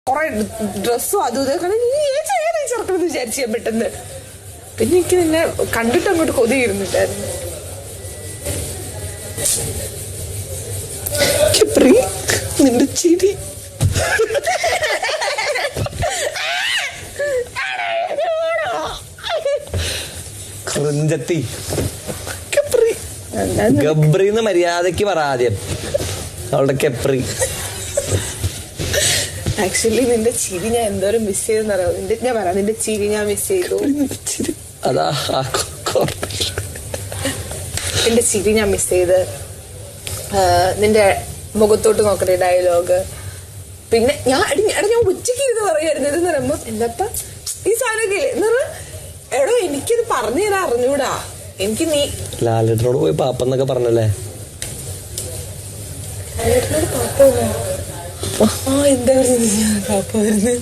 കൊറേ ഡ്രസ്സും അതും ഇതൊക്കെ ചെറുക്കണെന്ന് വിചാരിച്ചു ഞാൻ പെട്ടെന്ന്. പിന്നെ എനിക്ക് നിന്നെ കണ്ടിട്ട് അങ്ങോട്ട് കൊതിയിരുന്നിട്ടായിരുന്നു. നിന്റെ ചിരി ഗബ്രിന്ന് മര്യാദക്ക് പറ ആദ്യം. അവളുടെ കെപ്രി. ആക്ച്വലി നിന്റെ ചിരി ഞാൻ എന്തോരം മിസ് ചെയ്തെന്നറിയോ? ഞാൻ പറയാം, നിന്റെ ചിരി ഞാൻ മിസ് ചെയ്തു. അതാ നിന്റെ ചിരി ഞാൻ മിസ് ചെയ്ത്, നിന്റെ മുഖത്തോട്ട് നോക്കണ ഡയലോഗ്. പിന്നെ ഞാൻ ഉച്ചക്ക് ഇത് പറയായിരുന്നു. ഇതെന്ന് പറയുമ്പോ എന്താ ഈ സാധനമൊക്കെ എന്ന് പറഞ്ഞാൽ എടോ എനിക്കിത് പറഞ്ഞു തരാൻ അറിഞ്ഞൂടാ. എനിക്ക് നീ ലാലേട്ടനോട് പോയി പാപ്പെന്നൊക്കെ പറഞ്ഞല്ലേ? ലാലേട്ടനോട് പാപ്പ എന്താ പറയുന്നത്? പാപ്പ വരുന്നത്